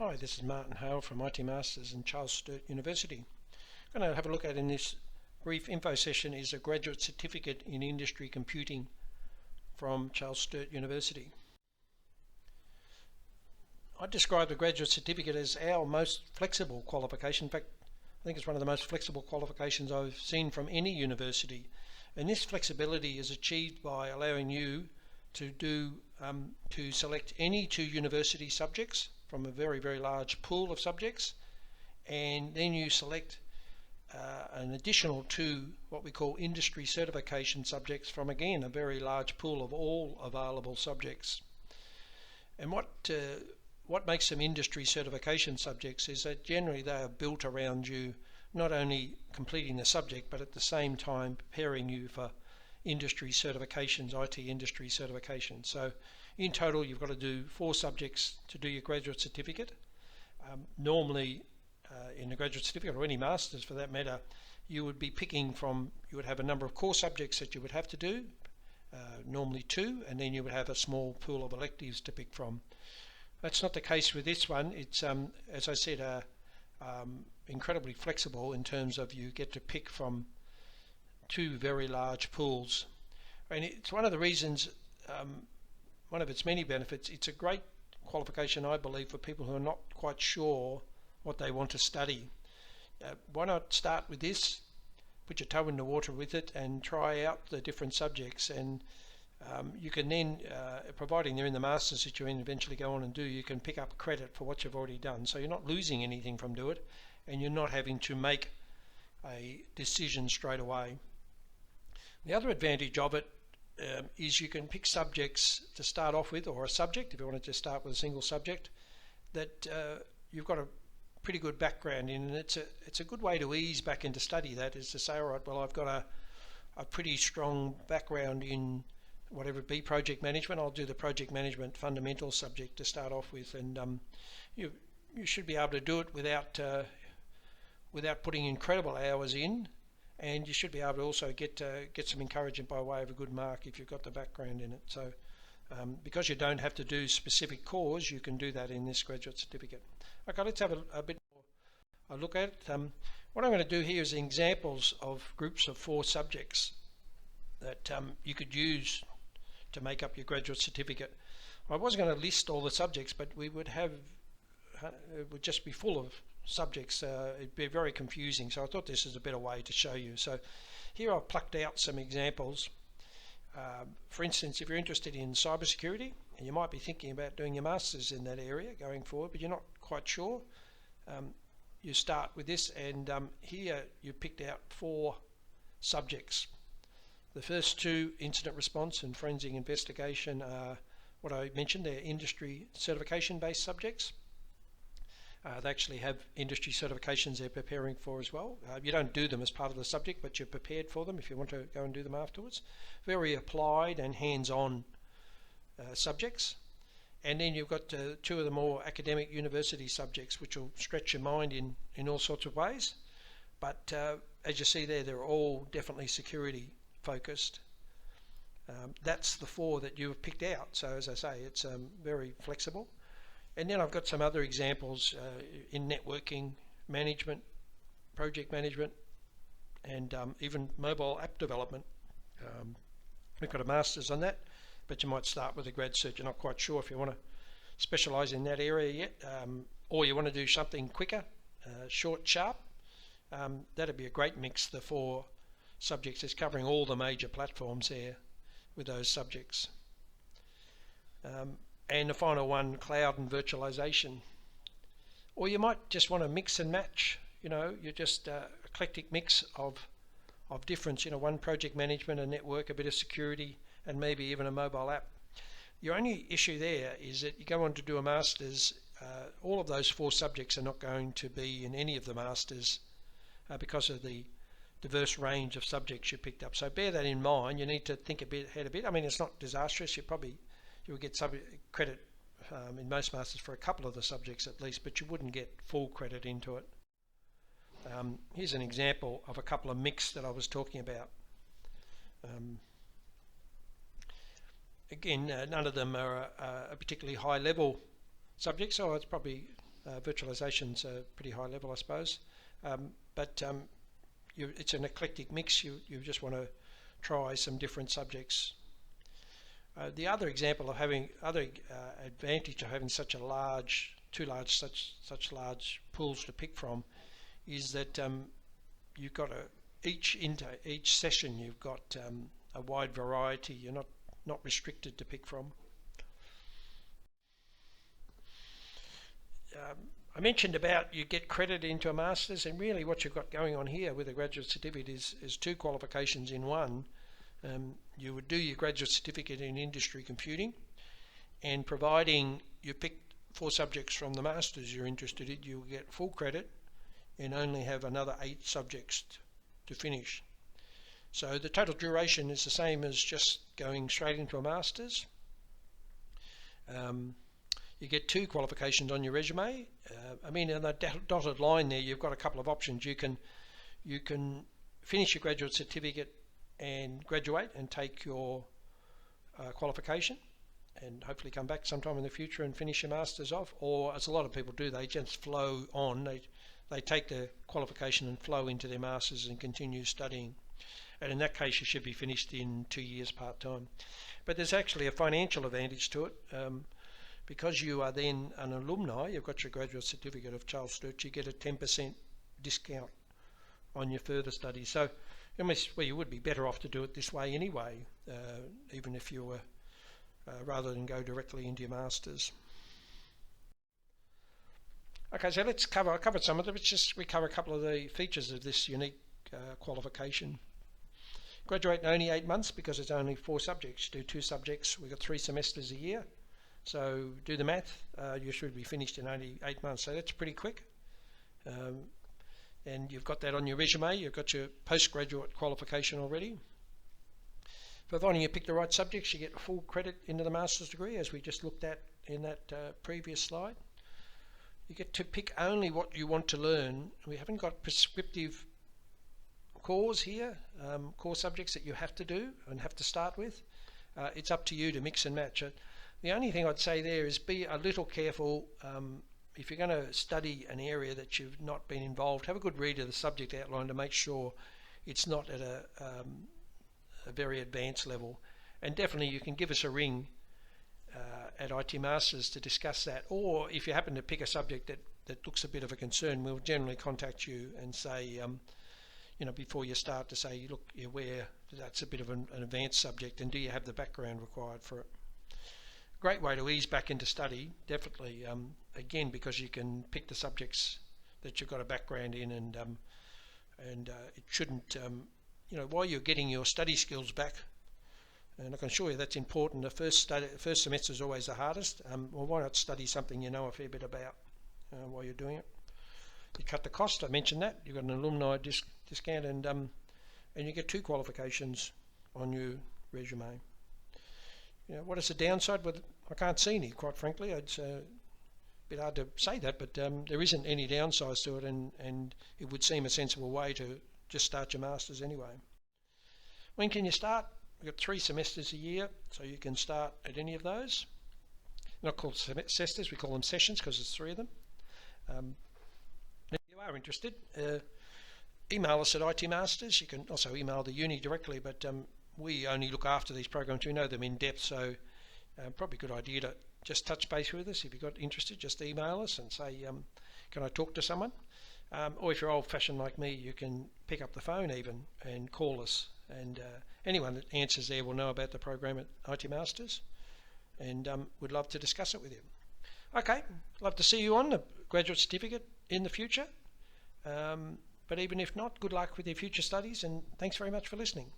Hi, this is Martin Hale from IT Masters and Charles Sturt University. I'm going to have a look at in this brief info session is a graduate certificate in industry computing from Charles Sturt University. I describe the graduate certificate as our most flexible qualification. In fact, I think it's one of the most flexible qualifications I've seen from any university. And this flexibility is achieved by allowing you to select any two university subjects from a very, very large pool of subjects, and then you select an additional two what we call industry certification subjects from, again, a very large pool of all available subjects. And what makes them industry certification subjects is that generally they are built around you not only completing the subject but at the same time preparing you for industry certifications, IT industry certifications. So in total you've got to do 4 subjects to do your graduate certificate. Normally in a graduate certificate, or any masters for that matter, you would be picking from, you would have a number of core subjects that you would have to do, normally 2, and then you would have a small pool of electives to pick from. That's not the case with this one. It's as I said, incredibly flexible in terms of you get to pick from 2 very large pools, and it's one of the reasons, one of its many benefits. It's a great qualification, I believe, for people who are not quite sure what they want to study. Why not start with this, put your toe in the water with it and try out the different subjects, and you can then, providing they're in the masters that you eventually go on and do, you can pick up credit for what you've already done, so you're not losing anything from doing it, and you're not having to make a decision straight away. The other advantage of it is you can pick subjects to start off with, or a subject if you want to just start with a single subject that you've got a pretty good background in, and it's a good way to ease back into study. That is to say, all right, well, I've got a pretty strong background in whatever it be, project management. I'll do the project management fundamental subject to start off with, and you should be able to do it without putting incredible hours in, and you should be able to also get some encouragement by way of a good mark if you've got the background in it. So because you don't have to do specific cores, you can do that in this graduate certificate. Okay, let's have a bit more a look at it. What I'm going to do here is examples of groups of 4 subjects that you could use to make up your graduate certificate. I was going to list all the subjects, but we would have, it would just be full of subjects. It'd be very confusing, so I thought this is a better way to show you. So here I've plucked out some examples. For instance, if you're interested in cybersecurity and you might be thinking about doing your masters in that area going forward, but you're not quite sure, you start with this, and here you picked out 4 subjects. The first 2, incident response and forensic investigation, are what I mentioned. They're industry certification based subjects. They actually have industry certifications they're preparing for as well. You don't do them as part of the subject, but you're prepared for them if you want to go and do them afterwards. Very applied and hands-on subjects. And then you've got 2 of the more academic university subjects, which will stretch your mind in all sorts of ways. But as you see there, they're all definitely security focused. That's the 4 that you have picked out. So as I say, it's very flexible. And then I've got some other examples in networking, management, project management, and even mobile app development. We've got a master's on that, but you might start with a grad cert. You're not quite sure if you want to specialise in that area yet, or you want to do something quicker, short, sharp. That'd be a great mix, the 4 subjects. It's covering all the major platforms there with those subjects. And the final one, cloud and virtualization. Or you might just want to mix and match. You know, you're just eclectic mix of difference. You know, one project management, a network, a bit of security, and maybe even a mobile app. Your only issue there is that you go on to do a master's. All of those 4 subjects are not going to be in any of the masters because of the diverse range of subjects you picked up. So bear that in mind. You need to think ahead a bit. I mean, it's not disastrous. You will get credit in most masters for a couple of the subjects at least, but you wouldn't get full credit into it. Here's an example of a couple of mix that I was talking about. Again, none of them are a particularly high level subject, so it's probably Virtualization's a pretty high level, I suppose, but it's an eclectic mix. You just want to try some different subjects. The other example of having advantage of having such large pools to pick from is that you've got each session you've got a wide variety. You're not restricted to pick from. I mentioned about you get credit into a master's, and really what you've got going on here with a graduate certificate is two qualifications in one. You would do your graduate certificate in industry computing, and providing you pick 4 subjects from the master's you're interested in, you'll get full credit and only have another 8 subjects to finish. So the total duration is the same as just going straight into a master's. You get 2 qualifications on your resume. I mean, in the dotted line there, you've got a couple of options. You can finish your graduate certificate and graduate and take your qualification, and hopefully come back sometime in the future and finish your masters off. Or, as a lot of people do, they just flow on. They take the qualification and flow into their masters and continue studying. And in that case, you should be finished in 2 years part-time. But there's actually a financial advantage to it. Because you are then an alumni, you've got your graduate certificate of Charles Sturt, you get a 10% discount on your further studies. So, well, you would be better off to do it this way anyway, even if you were, rather than go directly into your masters. Okay, so I covered some of them. We cover a couple of the features of this unique qualification. Graduate in only 8 months because it's only 4 subjects. Do 2 subjects. We've got 3 semesters a year. So do the math. You should be finished in only 8 months. So that's pretty quick. And you've got that on your resume. You've got your postgraduate qualification already. Providing you pick the right subjects, you get full credit into the master's degree, as we just looked at in that previous slide. You get to pick only what you want to learn. We haven't got prescriptive cores here, core subjects that you have to do and have to start with. It's up to you to mix and match it. The only thing I'd say there is be a little careful. If you're going to study an area that you've not been involved, have a good read of the subject outline to make sure it's not at a very advanced level. And definitely you can give us a ring at IT Masters to discuss that. Or if you happen to pick a subject that looks a bit of a concern, we'll generally contact you and say, before you start, to say, look, you're aware that's a bit of an advanced subject, and do you have the background required for it? Great way to ease back into study, definitely. Again, because you can pick the subjects that you've got a background in, and it shouldn't, while you're getting your study skills back, and I can assure you that's important. The first semester is always the hardest. Well, why not study something you know a fair bit about while you're doing it? You cut the cost. I mentioned that. You've got an alumni discount, and you get 2 qualifications on your resume. What is the downside? Well, I can't see any, quite frankly. It's a bit hard to say that, but there isn't any downsides to it, and it would seem a sensible way to just start your masters anyway. When can you start? We've got 3 semesters a year, so you can start at any of those. Not called semesters, we call them sessions because there's 3 of them. If you are interested, email us at IT Masters. You can also email the uni directly, but we only look after these programs. We know them in depth, so probably a good idea to just touch base with us. If you've got interested, just email us and say, can I talk to someone? Or if you're old-fashioned like me, you can pick up the phone even and call us. And anyone that answers there will know about the program at IT Masters, and would love to discuss it with you. Okay, love to see you on the graduate certificate in the future. But even if not, good luck with your future studies, and thanks very much for listening.